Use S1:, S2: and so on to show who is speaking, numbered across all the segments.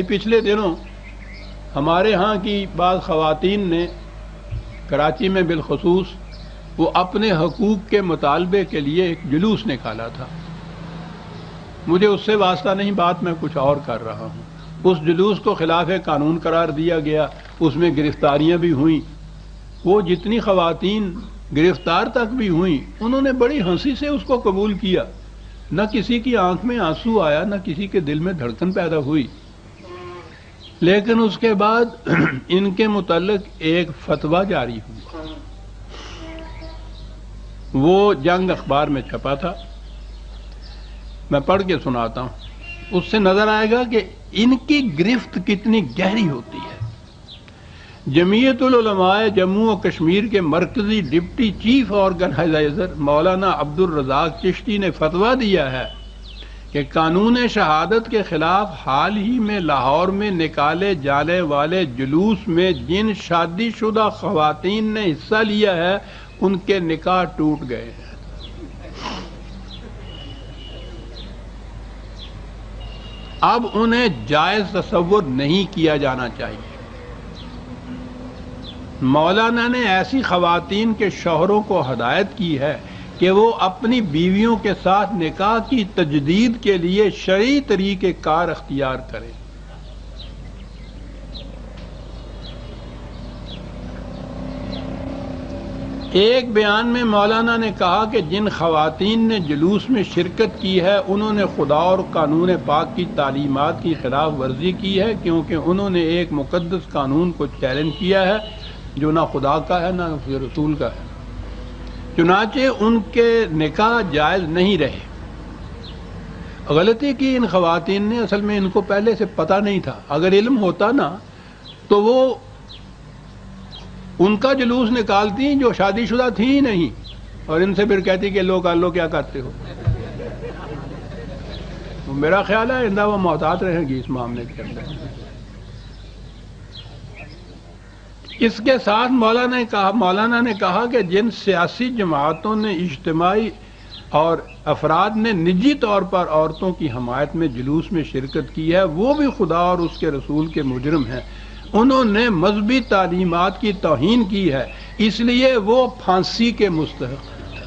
S1: پچھلے دنوں ہمارے ہاں کی بعض خواتین نے کراچی میں بالخصوص وہ اپنے حقوق کے مطالبے کے لیے ایک جلوس نکالا تھا. مجھے اس سے واسطہ نہیں، بات میں کچھ اور کر رہا ہوں. اس جلوس کو خلاف قانون قرار دیا گیا، اس میں گرفتاریاں بھی ہوئیں. وہ جتنی خواتین گرفتار تک بھی ہوئیں انہوں نے بڑی ہنسی سے اس کو قبول کیا. نہ کسی کی آنکھ میں آنسو آیا، نہ کسی کے دل میں دھڑکن پیدا ہوئی. لیکن اس کے بعد ان کے متعلق ایک فتویٰ جاری ہوا. وہ جنگ اخبار میں چھپا تھا، میں پڑھ کے سناتا ہوں. اس سے نظر آئے گا کہ ان کی گرفت کتنی گہری ہوتی ہے. جمعیت العلماء جموں و کشمیر کے مرکزی ڈپٹی چیف آرگنائزر مولانا عبد الرزاق چشتی نے فتویٰ دیا ہے کہ قانون شہادت کے خلاف حال ہی میں لاہور میں نکالے جانے والے جلوس میں جن شادی شدہ خواتین نے حصہ لیا ہے ان کے نکاح ٹوٹ گئے ہیں. اب انہیں جائز تصور نہیں کیا جانا چاہیے. مولانا نے ایسی خواتین کے شوہروں کو ہدایت کی ہے کہ وہ اپنی بیویوں کے ساتھ نکاح کی تجدید کے لیے شرعی طریقہ کار اختیار کریں. ایک بیان میں مولانا نے کہا کہ جن خواتین نے جلوس میں شرکت کی ہے انہوں نے خدا اور قانون پاک کی تعلیمات کی خلاف ورزی کی ہے، کیونکہ انہوں نے ایک مقدس قانون کو چیلنج کیا ہے جو نہ خدا کا ہے نہ رسول کا ہے. چنانچہ ان کے نکاح جائز نہیں رہے. غلطی کی ان خواتین نے، اصل میں ان کو پہلے سے پتہ نہیں تھا. اگر علم ہوتا نا تو وہ ان کا جلوس نکالتی جو شادی شدہ تھی ہی نہیں، اور ان سے پھر کہتی کہ لو کر لو، کیا کرتے ہو. میرا خیال ہے آئندہ وہ محتاط رہیں گی اس معاملے کے اندر. اس کے ساتھ مولانا نے کہا کہ جن سیاسی جماعتوں نے، اجتماعی اور افراد نے نجی طور پر عورتوں کی حمایت میں جلوس میں شرکت کی ہے وہ بھی خدا اور اس کے رسول کے مجرم ہیں. انہوں نے مذہبی تعلیمات کی توہین کی ہے، اس لیے وہ پھانسی کے مستحق ہیں.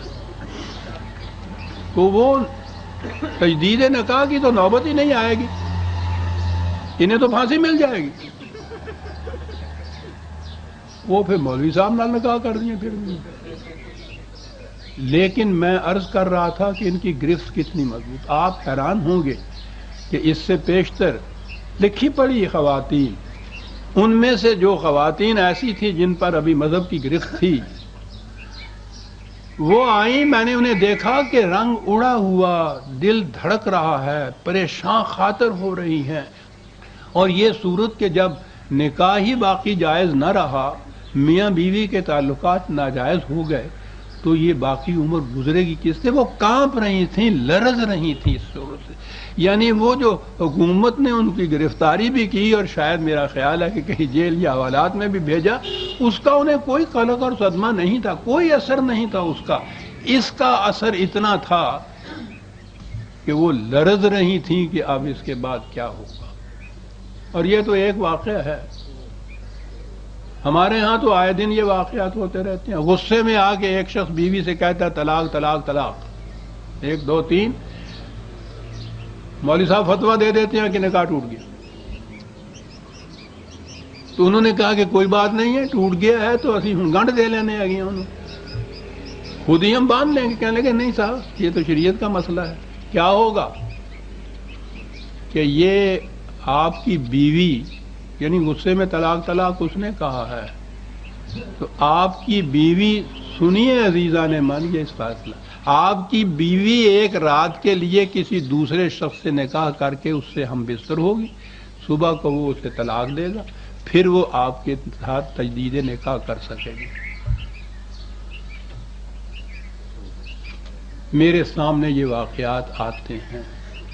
S1: تو وہ تجدید نکاح کی تو نوبت ہی نہیں آئے گی، انہیں تو پھانسی مل جائے گی. وہ پھر مولوی صاحب نہ نکاح کر دیں پھر. لیکن میں عرض کر رہا تھا کہ ان کی گرفت کتنی مضبوط. آپ حیران ہوں گے کہ اس سے پیشتر لکھی پڑھی خواتین، ان میں سے جو خواتین ایسی تھی جن پر ابھی مذہب کی گرفت تھی، وہ آئیں، میں نے انہیں دیکھا کہ رنگ اڑا ہوا، دل دھڑک رہا ہے، پریشان خاطر ہو رہی ہیں. اور یہ صورت کہ جب نکاح ہی باقی جائز نہ رہا، میاں بیوی کے تعلقات ناجائز ہو گئے، تو یہ باقی عمر گزرے گی کس سے؟ وہ کانپ رہی تھیں، لرز رہی تھیں اس صورت سے. یعنی وہ جو حکومت نے ان کی گرفتاری بھی کی اور شاید میرا خیال ہے کہ کہیں جیل یا حوالات میں بھی بھیجا، اس کا انہیں کوئی قلق اور صدمہ نہیں تھا، کوئی اثر نہیں تھا اس کا. اس کا اثر اتنا تھا کہ وہ لرز رہی تھیں کہ اب اس کے بعد کیا ہوگا. اور یہ تو ایک واقعہ ہے. ہمارے ہاں تو آئے دن یہ واقعات ہوتے رہتے ہیں. غصے میں آ کے ایک شخص بیوی سے کہتا ہے طلاق طلاق طلاق، 1 2 3، مولوی صاحب فتویٰ دے دیتے ہیں کہ نکاح ٹوٹ گیا. تو انہوں نے کہا کہ کوئی بات نہیں ہے، ٹوٹ گیا ہے تو اسی ہن گنڈ دے لینے آ گیا. انہوں خود ہی ہم باندھ لیں گے. کہنے لگے نہیں صاحب، یہ تو شریعت کا مسئلہ ہے. کیا ہوگا کہ یہ آپ کی بیوی، یعنی غصے میں طلاق طلاق اس نے کہا ہے، تو آپ کی بیوی، سنیے عزیزان من یہ اس فیصلہ، آپ کی بیوی ایک رات کے لیے کسی دوسرے شخص سے نکاح کر کے اس سے ہم بستر ہوگی، صبح کو وہ اسے طلاق دے گا، پھر وہ آپ کے ساتھ تجدید نکاح کر سکے گی. میرے سامنے یہ واقعات آتے ہیں.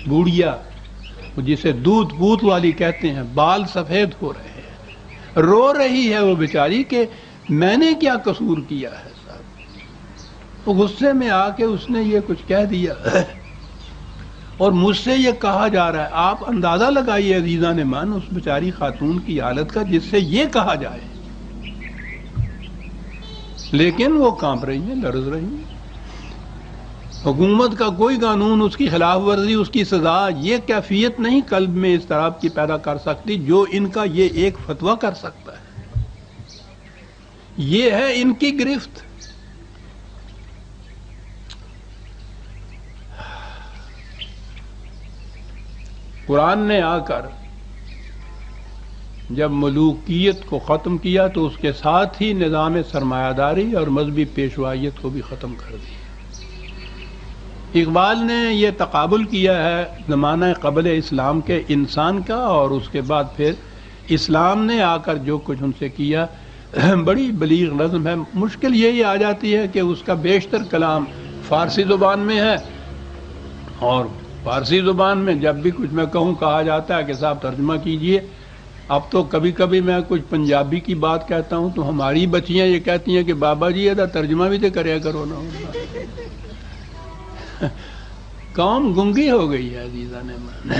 S1: بوڑھیا جسے دودھ پوت والی کہتے ہیں، بال سفید ہو رہے ہیں، رو رہی ہے وہ بیچاری کہ میں نے کیا قصور کیا ہے صاحب. وہ غصے میں آ کے اس نے یہ کچھ کہہ دیا. اور مجھ سے یہ کہا جا رہا ہے، آپ اندازہ لگائیے عزیزان من اس بیچاری خاتون کی حالت کا جس سے یہ کہا جائے، لیکن وہ کانپ رہی ہیں، لرز رہی ہیں۔ حکومت کا کوئی قانون اس کی خلاف ورزی، اس کی سزا یہ کیفیت نہیں قلب میں اس طرح کی پیدا کر سکتی جو ان کا یہ ایک فتویٰ کر سکتا ہے۔ یہ ہے ان کی گرفت۔ قرآن نے آ کر جب ملوکیت کو ختم کیا تو اس کے ساتھ ہی نظام سرمایہ داری اور مذہبی پیشوائیت کو بھی ختم کر دیا۔ اقبال نے یہ تقابل کیا ہے زمانہ قبل اسلام کے انسان کا، اور اس کے بعد پھر اسلام نے آ کر جو کچھ ان سے کیا، بڑی بلیغ نظم ہے۔ مشکل یہی آ جاتی ہے کہ اس کا بیشتر کلام فارسی زبان میں ہے، اور فارسی زبان میں جب بھی کچھ میں کہوں کہا جاتا ہے کہ صاحب ترجمہ کیجئے۔ اب تو کبھی کبھی میں کچھ پنجابی کی بات کہتا ہوں تو ہماری بچیاں یہ کہتی ہیں کہ بابا جی یہ ترجمہ بھی تو کریا کرو نا۔ قوم گنگی ہو گئی ہے عزیزان من۔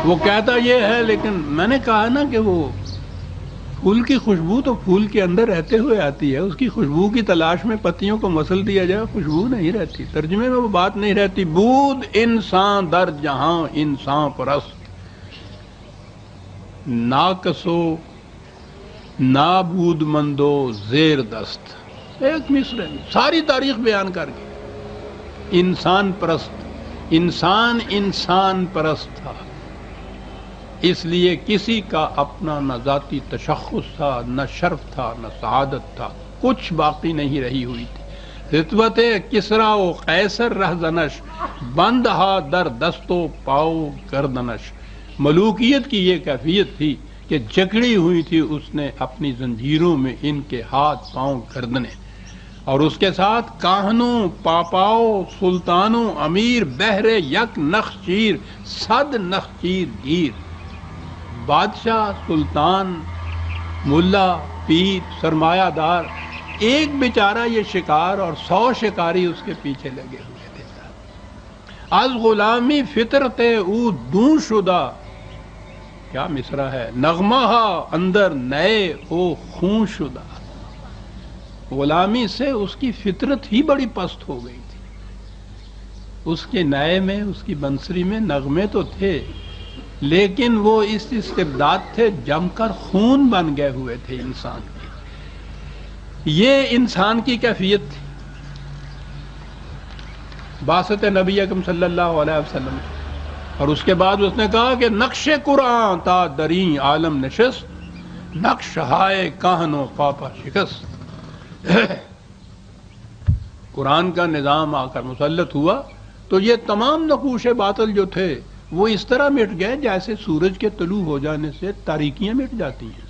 S1: وہ کہتا یہ ہے، لیکن میں نے کہا نا کہ وہ پھول کی خوشبو تو پھول کے اندر رہتے ہوئے آتی ہے، اس کی خوشبو کی تلاش میں پتیوں کو مسل دیا جائے، خوشبو نہیں رہتی۔ ترجمے میں وہ بات نہیں رہتی۔ بود انسان در جہاں انسان پرست، ناقصو نابود مندو زیر دست۔ ایک مصرع ساری تاریخ بیان کر کے انسان پرست، انسان پرست تھا، اس لیے کسی کا اپنا نہ ذاتی تشخص تھا، نہ شرف تھا، نہ سعادت تھا، کچھ باقی نہیں رہی ہوئی تھی۔ رتبت کسرا و قیصر رہزنش، بندہا در دست و پاؤ گردنش۔ ملوکیت کی یہ کیفیت تھی کہ جکڑی ہوئی تھی اس نے اپنی زنجیروں میں ان کے ہاتھ پاؤں گردنے، اور اس کے ساتھ کاہنوں پاپاؤ سلطانوں امیر بہر یک نخچیر صد نخچیر گیر۔ بادشاہ، سلطان، ملا، پیر، سرمایہ دار، ایک بیچارہ یہ شکار اور 100 شکاری اس کے پیچھے لگے ہوئے تھے۔ از غلامی فطرت او دوں شدہ، کیا مصرع ہے، نغمہ اندر نئے او خون شدہ۔ غلامی سے اس کی فطرت ہی بڑی پست ہو گئی تھی۔ اس کے نئے میں، اس کی بنسری میں نغمے تو تھے، لیکن وہ اس استبداد تھے جم کر خون بن گئے ہوئے تھے انسان کی۔ یہ انسان کی کیفیت تھی بعثت نبی اکرم صلی اللہ علیہ وسلم، اور اس کے بعد اس نے کہا کہ نقش قرآن تا دریں عالم نشست، نقش ہائے کہن و پاپا شکست۔ قرآن کا نظام آ کر مسلط ہوا تو یہ تمام نقوش باطل جو تھے وہ اس طرح مٹ گئے جیسے سورج کے طلوع ہو جانے سے تاریکیاں مٹ جاتی ہیں۔